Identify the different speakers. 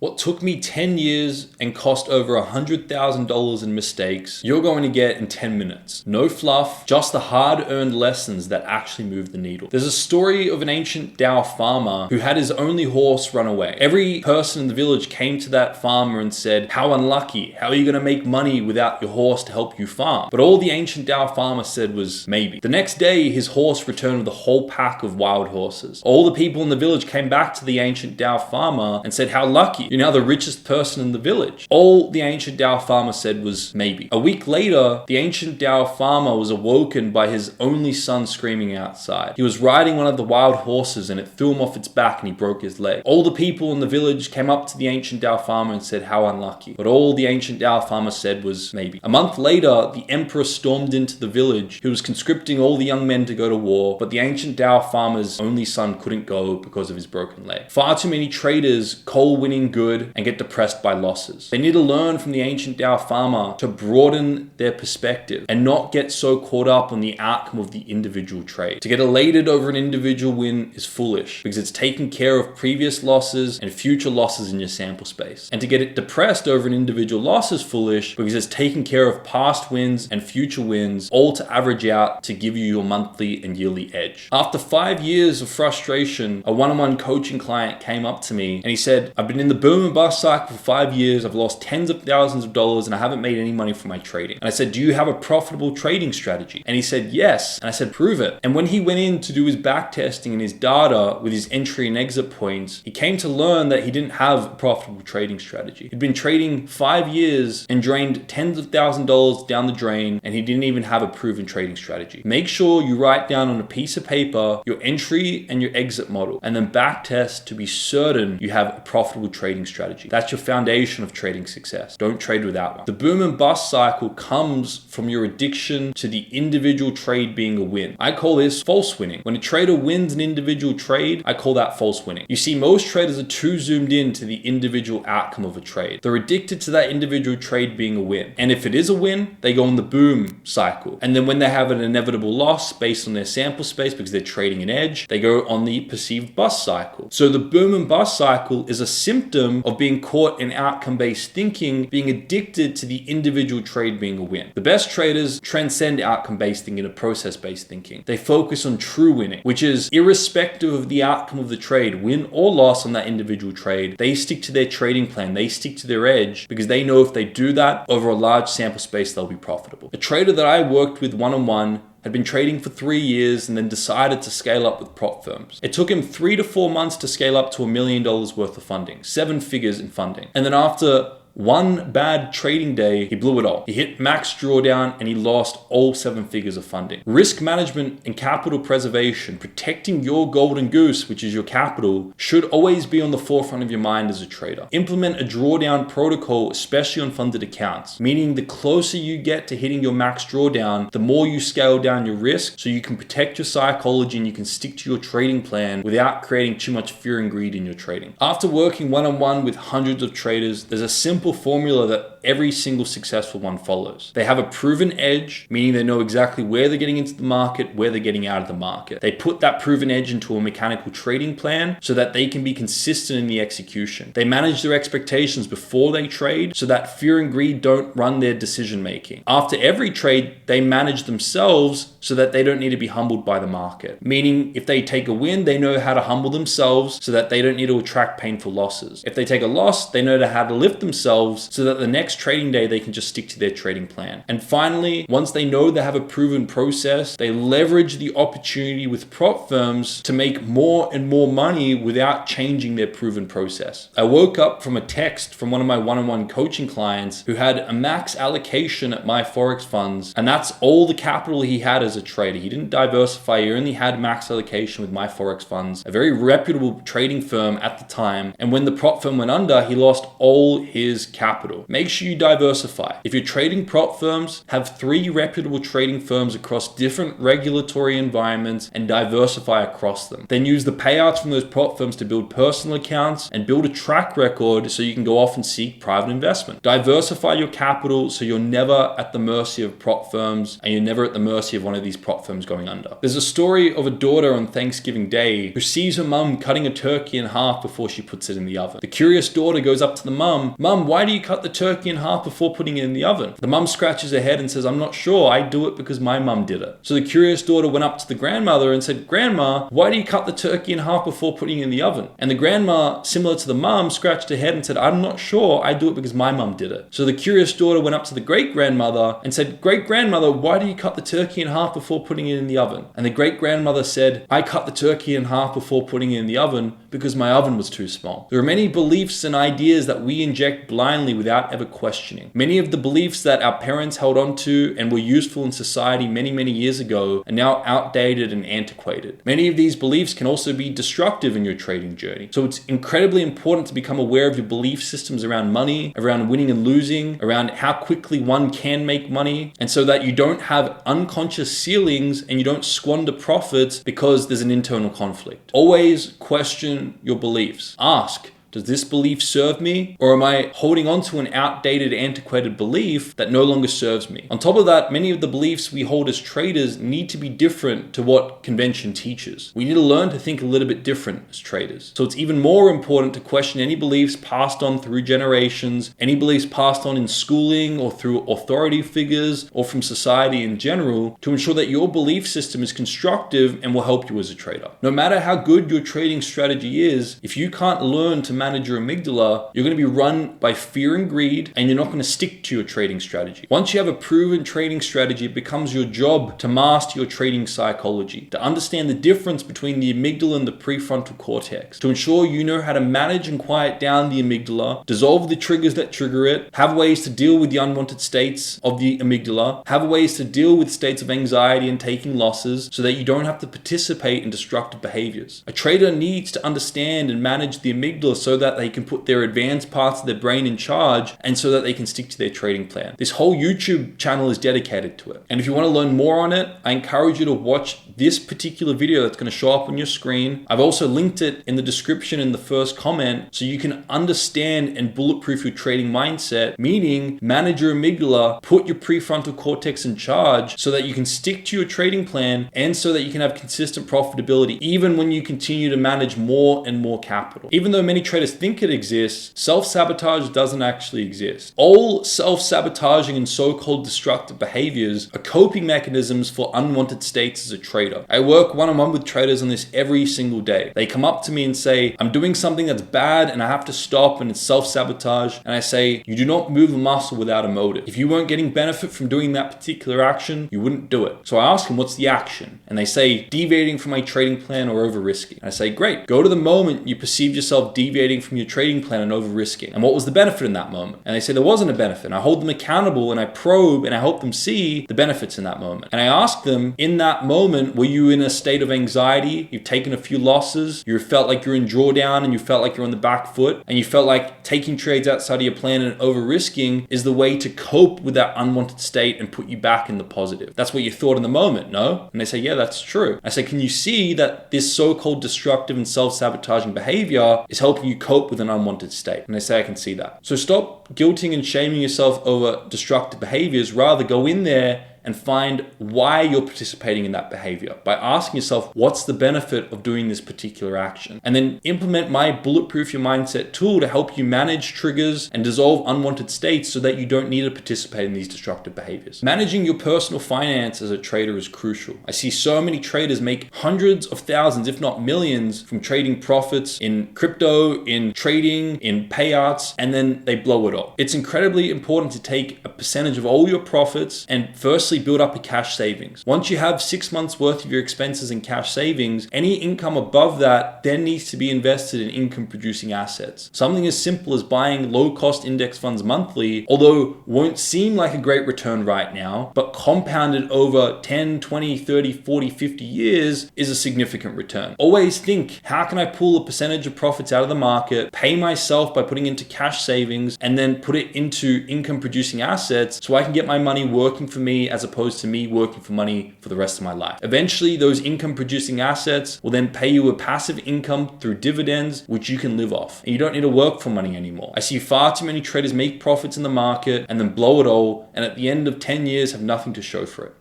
Speaker 1: What took me 10 years and cost over $100,000 in mistakes, you're going to get in 10 minutes. No fluff, just the hard-earned lessons that actually move the needle. There's a story of an ancient Tao farmer who had his only horse run away. Every person in the village came to that farmer and said, "How unlucky, how are you going to make money without your horse to help you farm?" But all the ancient Tao farmer said was, "Maybe." The next day, his horse returned with a whole pack of wild horses. All the people in the village came back to the ancient Tao farmer and said, "How lucky. You're now the richest person in the village." All the ancient Tao farmer said was maybe. A week later, the ancient Tao farmer was awoken by his only son screaming outside. He was riding one of the wild horses and it threw him off its back and he broke his leg. All the people in the village came up to the ancient Tao farmer and said, "How unlucky." But all the ancient Tao farmer said was maybe. A month later, the emperor stormed into the village. He was conscripting all the young men to go to war, but the ancient Tao farmer's only son couldn't go because of his broken leg. Far too many traders call winning good and get depressed by losses. They need to learn from the ancient Tao farmer to broaden their perspective and not get so caught up on the outcome of the individual trade. To get elated over an individual win is foolish because it's taking care of previous losses and future losses in your sample space. And to get depressed over an individual loss is foolish because it's taking care of past wins and future wins, all to average out to give you your monthly and yearly edge. After 5 years of frustration, a one-on-one coaching client came up to me and he said, "I've been in the boom and bust cycle for 5 years. I've lost tens of thousands of dollars and I haven't made any money from my trading." And I said, "Do you have a profitable trading strategy?" And he said, "Yes." And I said, "Prove it." And when he went in to do his backtesting and his data with his entry and exit points, he came to learn that he didn't have a profitable trading strategy. He'd been trading 5 years and drained tens of thousands of dollars down the drain, and he didn't even have a proven trading strategy. Make sure you write down on a piece of paper your entry and your exit model, and then backtest to be certain you have a profitable trading strategy. That's your foundation of trading success. Don't trade without one. The boom and bust cycle comes from your addiction to the individual trade being a win. I call this false winning. When a trader wins an individual trade, I call that false winning. You see, most traders are too zoomed in to the individual outcome of a trade. They're addicted to that individual trade being a win. And if it is a win, they go in the boom cycle. And then when they have an inevitable loss based on their sample space because they're trading an edge, they go on the perceived bust cycle. So the boom and bust cycle is a symptom of being caught in outcome-based thinking, being addicted to the individual trade being a win. The best traders transcend outcome-based thinking and process-based thinking. They focus on true winning, which is irrespective of the outcome of the trade, win or loss on that individual trade. They stick to their trading plan. They stick to their edge because they know if they do that over a large sample space, they'll be profitable. A trader that I worked with one-on-one had been trading for 3 years and then decided to scale up with prop firms. It took him 3 to 4 months to scale up to $1 million worth of funding, 7 figures in funding. And then after one bad trading day, he blew it all. He hit max drawdown and he lost all 7 figures of funding. Risk management and capital preservation, protecting your golden goose, which is your capital, should always be on the forefront of your mind as a trader. Implement a drawdown protocol, especially on funded accounts, meaning the closer you get to hitting your max drawdown, the more you scale down your risk so you can protect your psychology and you can stick to your trading plan without creating too much fear and greed in your trading. After working one-on-one with hundreds of traders, there's a simple formula that every single successful one follows. They have a proven edge, meaning they know exactly where they're getting into the market, where they're getting out of the market. They put that proven edge into a mechanical trading plan so that they can be consistent in the execution. They manage their expectations before they trade so that fear and greed don't run their decision making. After every trade, they manage themselves so that they don't need to be humbled by the market. Meaning, if they take a win, they know how to humble themselves so that they don't need to attract painful losses. If they take a loss, they know how to lift themselves so that the next trading day they can just stick to their trading plan. And finally, once they know they have a proven process, they leverage the opportunity with prop firms to make more and more money without changing their proven process. I woke up from a text from one of my one-on-one coaching clients who had a max allocation at my Forex funds, and that's all the capital he had as a trader. He didn't diversify, he only had max allocation with my Forex funds, a very reputable trading firm at the time. And when the prop firm went under, he lost all his capital. Make sure you diversify. If you're trading prop firms, have 3 reputable trading firms across different regulatory environments and diversify across them. Then use the payouts from those prop firms to build personal accounts and build a track record so you can go off and seek private investment. Diversify your capital so you're never at the mercy of prop firms and you're never at the mercy of one of these prop firms going under. There's a story of a daughter on Thanksgiving Day who sees her mum cutting a turkey in half before she puts it in the oven. The curious daughter goes up to the mum, "Mum, why do you cut the turkey in half before putting it in the oven?" The mum scratches her head and says, "I'm not sure. I do it because my mum did it." So the curious daughter went up to the grandmother and said, "Grandma, why do you cut the turkey in half before putting it in the oven?" And the grandma, similar to the mum, scratched her head and said, "I'm not sure. I do it because my mum did it." So the curious daughter went up to the great-grandmother and said, "Great-grandmother, why do you cut the turkey in half before putting it in the oven?" And the great-grandmother said, "I cut the turkey in half before putting it in the oven because my oven was too small." There are many beliefs and ideas that we inject blindly without ever questioning. Many of the beliefs that our parents held on to and were useful in society many, many years ago are now outdated and antiquated. Many of these beliefs can also be destructive in your trading journey. So it's incredibly important to become aware of your belief systems around money, around winning and losing, around how quickly one can make money, and so that you don't have unconscious ceilings and you don't squander profits because there's an internal conflict. Always question your beliefs. Ask, does this belief serve me? Or am I holding on to an outdated, antiquated belief that no longer serves me? On top of that, many of the beliefs we hold as traders need to be different to what convention teaches. We need to learn to think a little bit different as traders. So it's even more important to question any beliefs passed on through generations, any beliefs passed on in schooling or through authority figures or from society in general, to ensure that your belief system is constructive and will help you as a trader. No matter how good your trading strategy is, if you can't learn to manage your amygdala, you're going to be run by fear and greed, and you're not going to stick to your trading strategy. Once you have a proven trading strategy, it becomes your job to master your trading psychology, to understand the difference between the amygdala and the prefrontal cortex, to ensure you know how to manage and quiet down the amygdala, dissolve the triggers that trigger it, have ways to deal with the unwanted states of the amygdala, have ways to deal with states of anxiety and taking losses so that you don't have to participate in destructive behaviors. A trader needs to understand and manage the amygdala so that they can put their advanced parts of their brain in charge and so that they can stick to their trading plan. This whole YouTube channel is dedicated to it. And if you want to learn more on it, I encourage you to watch this particular video that's going to show up on your screen. I've also linked it in the description in the first comment so you can understand and bulletproof your trading mindset, meaning manage your amygdala, put your prefrontal cortex in charge so that you can stick to your trading plan and so that you can have consistent profitability even when you continue to manage more and more capital. Even though many traders think it exists, self-sabotage doesn't actually exist. All self-sabotaging and so-called destructive behaviors are coping mechanisms for unwanted states as a trader. I work one-on-one with traders on this every single day. They come up to me and say, "I'm doing something that's bad and I have to stop and it's self-sabotage." And I say, "You do not move a muscle without a motive. If you weren't getting benefit from doing that particular action, you wouldn't do it." So I ask them, "What's the action?" And they say, "Deviating from my trading plan or over-risking." And I say, "Great. Go to the moment you perceived yourself deviating from your trading plan and over risking. And what was the benefit in that moment?" And they say there wasn't a benefit. And I hold them accountable and I probe and I help them see the benefits in that moment. And I ask them, in that moment, were you in a state of anxiety? You've taken a few losses. You felt like you're in drawdown and you felt like you're on the back foot and you felt like taking trades outside of your plan and over risking is the way to cope with that unwanted state and put you back in the positive. That's what you thought in the moment, no? And they say, "Yeah, that's true." I say, "Can you see that this so-called destructive and self-sabotaging behavior is helping you cope with an unwanted state?" And they say, "I can see that." So stop guilting and shaming yourself over destructive behaviors. Rather, go in there and find why you're participating in that behavior by asking yourself, what's the benefit of doing this particular action? And then implement my Bulletproof Your Mindset tool to help you manage triggers and dissolve unwanted states so that you don't need to participate in these destructive behaviors. Managing your personal finance as a trader is crucial. I see so many traders make hundreds of thousands, if not millions, from trading profits in crypto, in trading, in payouts, and then they blow it all. It's incredibly important to take a percentage of all your profits and firstly Firstly, build up a cash savings. Once you have 6 months worth of your expenses in cash savings, any income above that then needs to be invested in income producing assets. Something as simple as buying low cost index funds monthly, although won't seem like a great return right now, but compounded over 10, 20, 30, 40, 50 years is a significant return. Always think, how can I pull a percentage of profits out of the market, pay myself by putting into cash savings, and then put it into income producing assets so I can get my money working for me as opposed to me working for money for the rest of my life. Eventually, those income producing assets will then pay you a passive income through dividends, which you can live off. And you don't need to work for money anymore. I see far too many traders make profits in the market and then blow it all, and at the end of 10 years have nothing to show for it.